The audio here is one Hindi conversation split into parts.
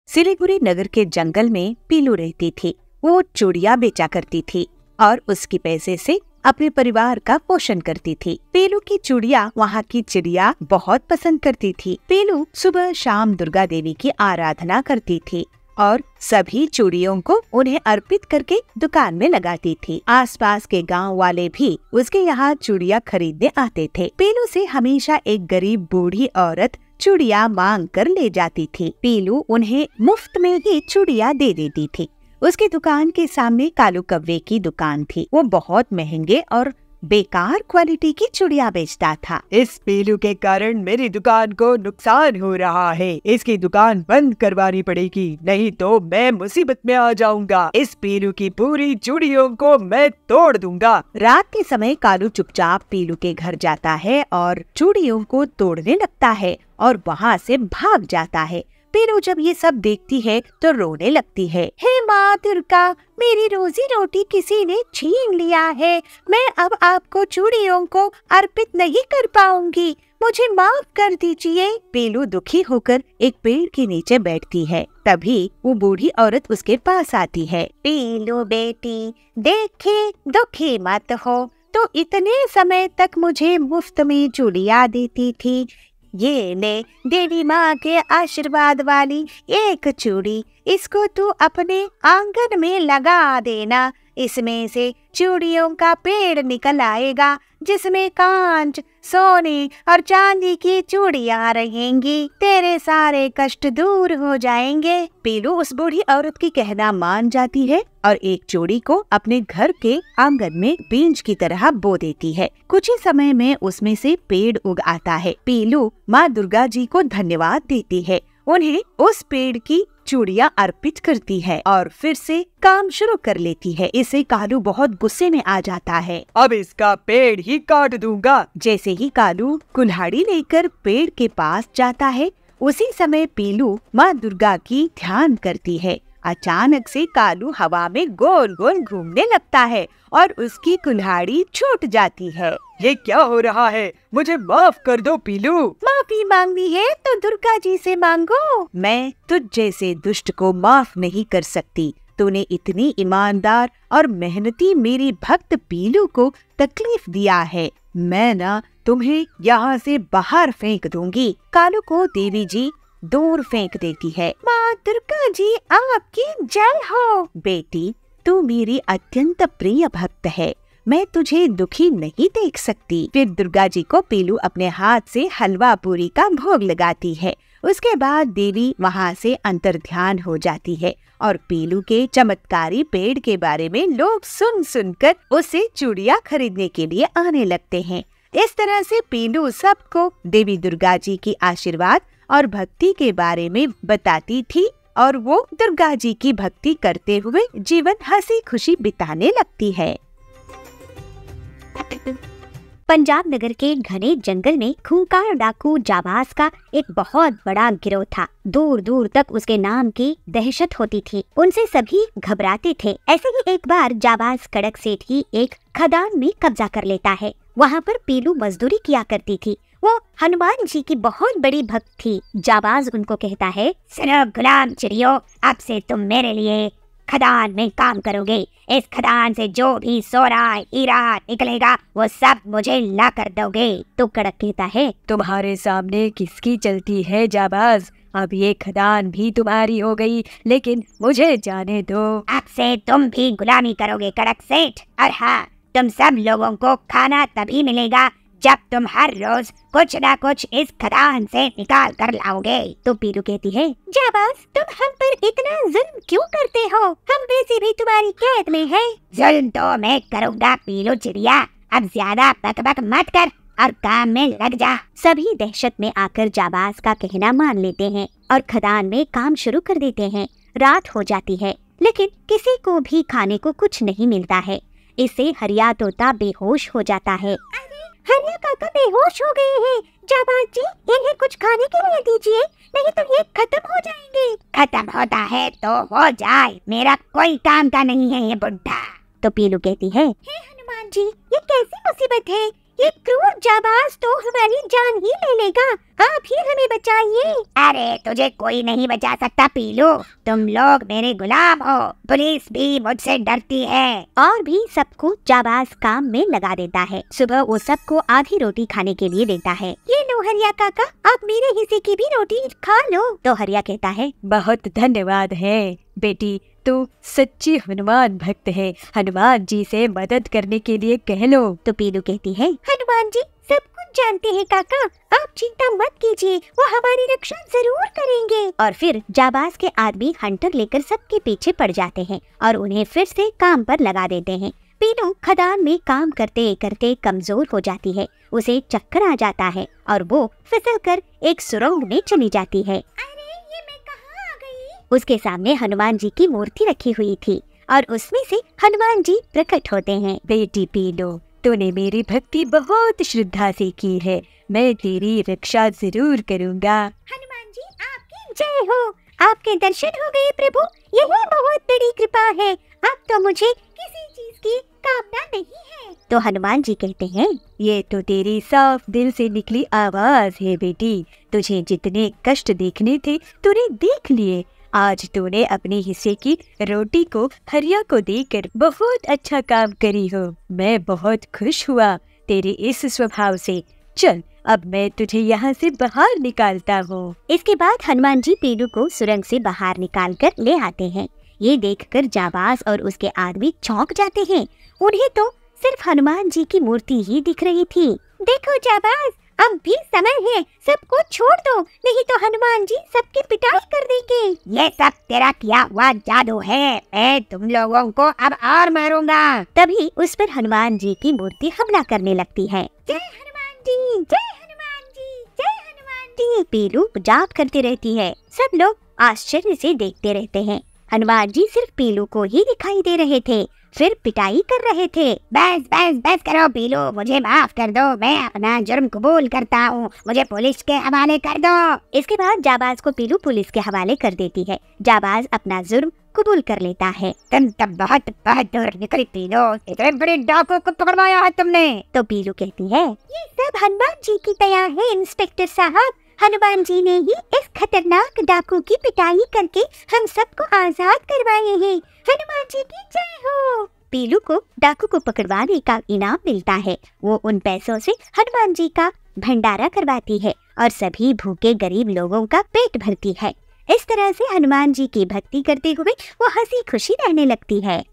सिलीगुड़ी नगर के जंगल में पीलू रहती थी। वो चूड़ियाँ बेचा करती थी और उसके पैसे से अपने परिवार का पोषण करती थी। पीलू की चूड़ियाँ वहाँ की चिड़िया बहुत पसंद करती थी। पीलू सुबह शाम दुर्गा देवी की आराधना करती थी और सभी चूड़ियों को उन्हें अर्पित करके दुकान में लगाती थी। आसपास के गांव वाले भी उसके यहाँ चूड़ियाँ खरीदने आते थे। पीलू से हमेशा एक गरीब बूढ़ी औरत चूड़ियाँ मांग कर ले जाती थी। पीलू उन्हें मुफ्त में ही चूड़ियाँ दे देती थी। उसकी दुकान के सामने कालू कौवे की दुकान थी। वो बहुत महंगे और बेकार क्वालिटी की चूड़ियाँ बेचता था। इस पीलू के कारण मेरी दुकान को नुकसान हो रहा है। इसकी दुकान बंद करवानी पड़ेगी, नहीं तो मैं मुसीबत में आ जाऊंगा। इस पीलू की पूरी चूड़ियों को मैं तोड़ दूंगा। रात के समय कालू चुपचाप पीलू के घर जाता है और चूड़ियों को तोड़ने लगता है और वहाँ से भाग जाता है। पीलू जब ये सब देखती है तो रोने लगती है। हे माँ दुर्गा, मेरी रोजी रोटी किसी ने छीन लिया है। मैं अब आपको चूड़ियों को अर्पित नहीं कर पाऊंगी, मुझे माफ कर दीजिए। पीलू दुखी होकर एक पेड़ के नीचे बैठती है। तभी वो बूढ़ी औरत उसके पास आती है। पीलू बेटी, देखे दुखी मत हो, तो इतने समय तक मुझे मुफ्त में चूड़ियाँ देती थी। ये ले देवी माँ के आशीर्वाद वाली एक चूड़ी, इसको तू अपने आंगन में लगा देना। इसमें से चूड़ियों का पेड़ निकल आएगा जिसमें कांच, सोने और चांदी की चूड़ियाँ रहेंगी। तेरे सारे कष्ट दूर हो जाएंगे। पीलू उस बूढ़ी औरत की कहना मान जाती है और एक चूड़ी को अपने घर के आंगन में बीज की तरह बो देती है। कुछ ही समय में उसमें से पेड़ उग आता है। पीलू माँ दुर्गा जी को धन्यवाद देती है, उन्हें उस पेड़ की चूड़ियाँ अर्पित करती है और फिर से काम शुरू कर लेती है। इसे कालू बहुत गुस्से में आ जाता है। अब इसका पेड़ ही काट दूंगा। जैसे ही कालू कुल्हाड़ी लेकर पेड़ के पास जाता है, उसी समय पीलू माँ दुर्गा की ध्यान करती है। अचानक से कालू हवा में गोल गोल घूमने लगता है और उसकी कुल्हाड़ी छूट जाती है। ये क्या हो रहा है? मुझे माफ कर दो पीलू। माफी मांगनी है तो दुर्गा जी से मांगो। मैं तुझ जैसे दुष्ट को माफ नहीं कर सकती। तूने इतनी ईमानदार और मेहनती मेरी भक्त पीलू को तकलीफ दिया है। मैं ना तुम्हें यहाँ से बाहर फेंक दूंगी। कालू को देवी जी दूर फेंक देती है। माँ दुर्गा जी आपकी जय हो। बेटी, तू मेरी अत्यंत प्रिय भक्त है, मैं तुझे दुखी नहीं देख सकती। फिर दुर्गा जी को पीलू अपने हाथ से हलवा पूरी का भोग लगाती है। उसके बाद देवी वहाँ से अंतर्ध्यान हो जाती है और पीलू के चमत्कारी पेड़ के बारे में लोग सुन सुनकर उससे चूड़ियाँ खरीदने के लिए आने लगते हैं। इस तरह से पीलू सबको देवी दुर्गा जी की आशीर्वाद और भक्ति के बारे में बताती थी और वो दुर्गा जी की भक्ति करते हुए जीवन हंसी खुशी बिताने लगती है। पंजाब नगर के घने जंगल में खूंखार डाकू जाबाज का एक बहुत बड़ा गिरोह था। दूर दूर तक उसके नाम की दहशत होती थी, उनसे सभी घबराते थे। ऐसे ही एक बार जाबाज कड़क सेठ ही एक खदान में कब्जा कर लेता है। वहाँ पर पीलू मजदूरी किया करती थी। वो हनुमान जी की बहुत बड़ी भक्त थी। जाबाज उनको कहता है, सुनो गुलाम चिड़ियों, अब से तुम मेरे लिए खदान में काम करोगे। इस खदान से जो भी सोना हीरा निकलेगा वो सब मुझे ला कर दोगे। तो कड़क कहता है, तुम्हारे सामने किसकी चलती है जाबाज? अब ये खदान भी तुम्हारी हो गई, लेकिन मुझे जाने दो। अब से तुम भी गुलामी करोगे कड़क सेठ। और हाँ, तुम सब लोगों को खाना तभी मिलेगा जब तुम हर रोज कुछ ना कुछ इस खदान से निकाल कर लाओगे। तो पीलू कहती है, जाबाज तुम हम पर इतना जुल्म क्यों करते हो? हम वैसे भी तुम्हारी कैद में हैं। जुल्म तो मैं करूँगा पीलू चिड़िया, अब ज्यादा बकबक मत कर और काम में लग जा। सभी दहशत में आकर जाबाज का कहना मान लेते हैं और खदान में काम शुरू कर देते हैं। रात हो जाती है लेकिन किसी को भी खाने को कुछ नहीं मिलता है। इससे हरिया तोता बेहोश हो जाता है। हरिया काका बेहोश हो गए हैं। जाबाज जी, इन्हें कुछ खाने के लिए दीजिए, नहीं तो ये खत्म हो जाएंगे। खत्म होता है तो हो जाए, मेरा कोई काम का नहीं है ये बुढ़ा। तो पीलू कहती है, हे हनुमान जी, ये कैसी मुसीबत है? ये क्रूर जाबाज तो हमारी जान ही ले लेगा। आप ही हमें बचाइए। अरे तुझे कोई नहीं बचा सकता पीलू, तुम लोग मेरे गुलाम हो। पुलिस भी मुझसे डरती है। और भी सबको जाबाज काम में लगा देता है। सुबह वो सबको आधी रोटी खाने के लिए देता है। ये लो हरिया काका, आप मेरे हिस्से की भी रोटी खा लो। तो हरिया कहता है, बहुत धन्यवाद है बेटी, तू सच्ची हनुमान भक्त है। हनुमान जी से मदद करने के लिए कह लो। तो पीलू कहती है, हनुमान जी सब कुछ जानते हैं काका, आप चिंता मत कीजिए, वो हमारी रक्षा जरूर करेंगे। और फिर जाबाज के आदमी हंटर लेकर सबके पीछे पड़ जाते हैं और उन्हें फिर से काम पर लगा देते हैं। पीलू खदान में काम करते करते कमजोर हो जाती है। उसे चक्कर आ जाता है और वो फिसलकर एक सुरंग में चली जाती है। अरे ये मैं कहाँ आ गई? उसके सामने हनुमान जी की मूर्ति रखी हुई थी और उसमें से हनुमान जी प्रकट होते हैं। बेटी पीलू, तूने मेरी भक्ति बहुत श्रद्धा से की है, मैं तेरी रक्षा जरूर करूँगा। हनुमान जी आपकी जय हो। आपके दर्शन हो गए प्रभु, यही बहुत बड़ी कृपा है। अब तो मुझे किसी चीज की कामना नहीं है। तो हनुमान जी कहते हैं, ये तो तेरी साफ दिल से निकली आवाज है बेटी। तुझे जितने कष्ट देखने थे तूने देख लिए। आज तूने अपने हिस्से की रोटी को हरिया को देकर बहुत अच्छा काम करी हो। मैं बहुत खुश हुआ तेरे इस स्वभाव से। चल अब मैं तुझे यहाँ से बाहर निकालता हूँ। इसके बाद हनुमान जी पीलू को सुरंग से बाहर निकाल कर ले आते हैं। ये देखकर जाबाज और उसके आदमी चौंक जाते हैं। उन्हें तो सिर्फ हनुमान जी की मूर्ति ही दिख रही थी। देखो जाबाज, अब भी समय है, सबको छोड़ दो, नहीं तो हनुमान जी सबकी पिटाई कर देंगे। ये सब तेरा किया हुआ जादू है, मैं तुम लोगों को अब और मारूंगा। तभी उस पर हनुमान जी की मूर्ति हमला करने लगती है। जय हनुमान जी, जय हनुमान जी, जय हनुमान जी। पीलू जाप करती रहती है। सब लोग आश्चर्य से देखते रहते हैं। हनुमान जी सिर्फ पीलू को ही दिखाई दे रहे थे, फिर पिटाई कर रहे थे। बस बस बस करो पीलू, मुझे माफ कर दो, मैं अपना जुर्म कबूल करता हूँ, मुझे पुलिस के हवाले कर दो। इसके बाद जाबाज को पीलू पुलिस के हवाले कर देती है। जाबाज अपना जुर्म कबूल कर लेता है। तुम तब बहुत बहादुर निकली पीलू, इतने बड़े डाकू को पकड़वाया है तुमने। तो पीलू कहती है, ये सब हनुमान जी की दया है इंस्पेक्टर साहब। हनुमान जी ने ही इस खतरनाक डाकू की पिटाई करके हम सबको आजाद करवाए हैं। हनुमान जी की जय हो। पीलू को डाकू को पकड़वाने का इनाम मिलता है। वो उन पैसों से हनुमान जी का भंडारा करवाती है और सभी भूखे गरीब लोगों का पेट भरती है। इस तरह से हनुमान जी की भक्ति करते हुए वो हंसी खुशी रहने लगती है।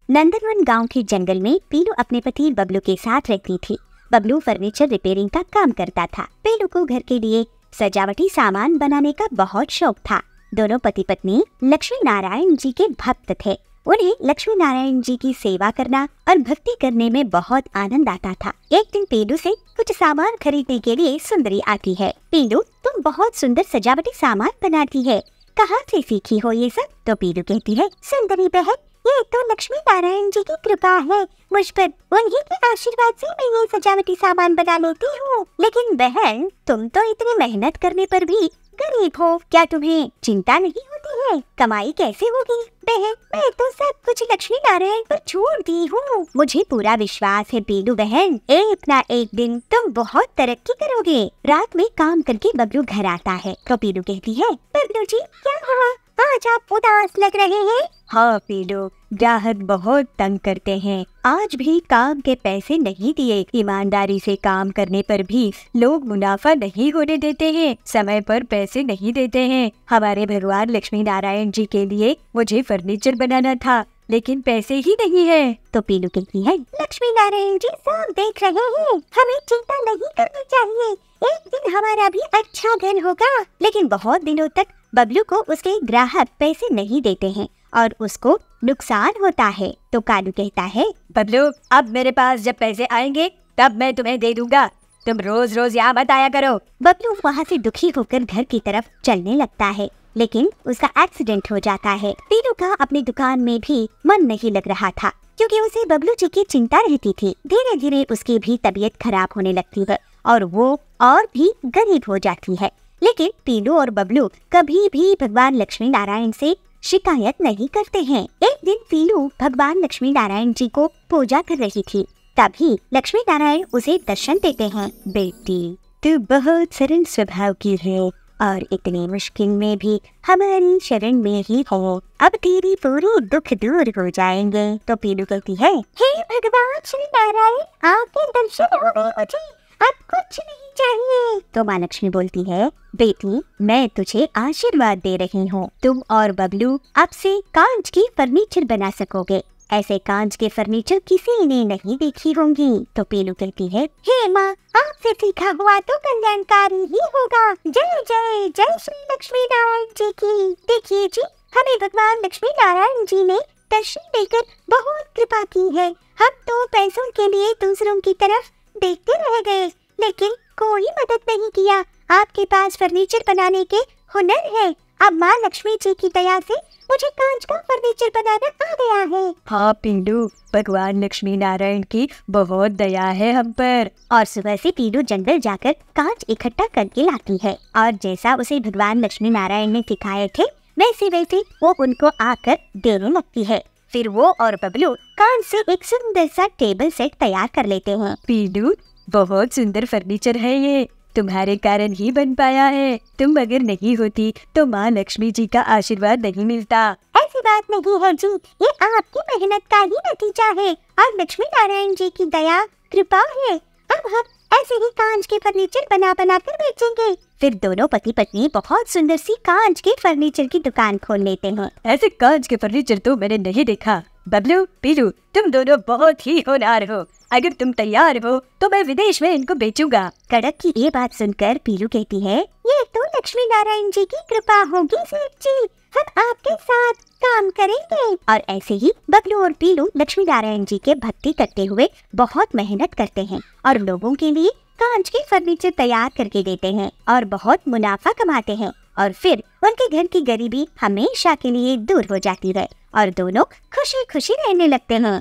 नंदनवन गांव के जंगल में पीलू अपने पति बबलू के साथ रहती थी। बबलू फर्नीचर रिपेयरिंग का काम करता था। पीलू को घर के लिए सजावटी सामान बनाने का बहुत शौक था। दोनों पति पत्नी लक्ष्मी नारायण जी के भक्त थे। उन्हें लक्ष्मी नारायण जी की सेवा करना और भक्ति करने में बहुत आनंद आता था। एक दिन पीलू से कुछ सामान खरीदने के लिए सुंदरी आती है। पीलू, तुम बहुत सुंदर सजावटी सामान बनाती है, कहाँ से सीखी हो ये सब? तो पीलू कहती है, सुंदरी बहन, ये तो लक्ष्मी नारायण जी की कृपा है मुझ पर, उन्हीं के आशीर्वाद से मैं ये सजावटी सामान बना लेती हूँ। लेकिन बहन, तुम तो इतनी मेहनत करने पर भी गरीब हो, क्या तुम्हें चिंता नहीं होती है? कमाई कैसे होगी? बहन, मैं तो सब कुछ लक्ष्मी नारायण पर छोड़ दी हूँ। मुझे पूरा विश्वास है पीलू बहन, एक ना एक दिन तुम बहुत तरक्की करोगे। रात में काम करके बबलू घर आता है तो पीलू कहती है, बबलू जी क्या हुआ, आज आप उदास लग रहे हैं? हाँ पीलू, ग्राहक बहुत तंग करते हैं। आज भी काम के पैसे नहीं दिए। ईमानदारी से काम करने पर भी लोग मुनाफा नहीं होने देते हैं, समय पर पैसे नहीं देते हैं। हमारे भगवान लक्ष्मी नारायण जी के लिए मुझे फर्नीचर बनाना था, लेकिन पैसे ही नहीं है। तो पीलू कहती है, लक्ष्मी नारायण जी सब देख रहे हैं, हमें चिंता नहीं करनी चाहिए, एक दिन हमारा भी अच्छा घर होगा। लेकिन बहुत दिनों तक बबलू को उसके ग्राहक पैसे नहीं देते हैं और उसको नुकसान होता है। तो कालू कहता है, बबलू, अब मेरे पास जब पैसे आएंगे तब मैं तुम्हें दे दूंगा, तुम रोज रोज यहाँ मत आया करो। बबलू वहाँ से दुखी होकर घर की तरफ चलने लगता है, लेकिन उसका एक्सीडेंट हो जाता है। पीलू का अपनी दुकान में भी मन नहीं लग रहा था, क्योंकि उसे बबलू जी की चिंता रहती थी। धीरे धीरे उसकी भी तबीयत खराब होने लगती है और वो और भी गरीब हो जाती है। लेकिन पीलू और बबलू कभी भी भगवान लक्ष्मी नारायण से शिकायत नहीं करते हैं। एक दिन पीलू भगवान लक्ष्मी नारायण जी को पूजा कर रही थी। तभी लक्ष्मी नारायण उसे दर्शन देते हैं। बेटी, तू बहुत सरल स्वभाव की है और इतनी मुश्किल में भी हमारी शरण में ही हो। अब तेरी पूरी दुख दूर हो जाएंगे। तो पीलू कहती है, हे भगवान श्री नारायण, आपके दर्शन हो गए मुझे, अब कुछ नहीं चाहिए। तो माँ लक्ष्मी बोलती है, बेटी मैं तुझे आशीर्वाद दे रही हूँ। तुम और बबलू अब से कांच की फर्नीचर बना सकोगे। ऐसे कांच के फर्नीचर किसी ने नहीं देखी होंगी। तो पीलू कहती है, हे माँ, आपसे सीखा हुआ तो कल्याणकारी ही होगा। जय जय जय श्री लक्ष्मी नारायण जी की। देखिए जी, हमें भगवान लक्ष्मी नारायण जी ने दर्शन देकर बहुत कृपा की है। हम तो पैसों के लिए दूसरों की तरफ देखते रह गए, लेकिन कोई मदद नहीं किया। आपके पास फर्नीचर बनाने के हुनर है। अब माँ लक्ष्मी जी की दया से मुझे कांच का फर्नीचर बनाना आ गया है। हाँ पीलू, भगवान लक्ष्मी नारायण की बहुत दया है हम पर। और सुबह से पीलू जंगल जाकर कांच इकट्ठा करके लाती है और जैसा उसे भगवान लक्ष्मी नारायण ने सिखाए थे वैसे वैसे वो उनको आकर देने लगती है। फिर वो और बबलू कांच से एक सुंदर सा टेबल सेट तैयार कर लेते हैं। पीलू, बहुत सुंदर फर्नीचर है ये, तुम्हारे कारण ही बन पाया है। तुम अगर नहीं होती तो माँ लक्ष्मी जी का आशीर्वाद नहीं मिलता। ऐसी बात नहीं है जी, ये आपकी मेहनत का ही नतीजा है और लक्ष्मी नारायण जी की दया कृपा है। अब हम ऐसे ही कांच के फर्नीचर बना बना कर बेचेंगे। फिर दोनों पति पत्नी बहुत सुंदर सी कांच के फर्नीचर की दुकान खोल लेते हैं। ऐसे कांच के फर्नीचर तो मैंने नहीं देखा। बबलू, पीलू, तुम दोनों बहुत ही होनहार हो। अगर तुम तैयार हो तो मैं विदेश में इनको बेचूंगा। कड़क की ये बात सुनकर पीलू कहती है, ये तो लक्ष्मी नारायण जी की कृपा होगी सेठ जी, हम आपके साथ काम करेंगे। और ऐसे ही बबलू और पीलू लक्ष्मी नारायण जी के भक्ति करते हुए बहुत मेहनत करते हैं और लोगों के लिए कांच के फर्नीचर तैयार करके देते हैं और बहुत मुनाफा कमाते हैं। और फिर उनके घर की गरीबी हमेशा के लिए दूर हो जाती है और दोनों खुशी खुशी रहने लगते हैं।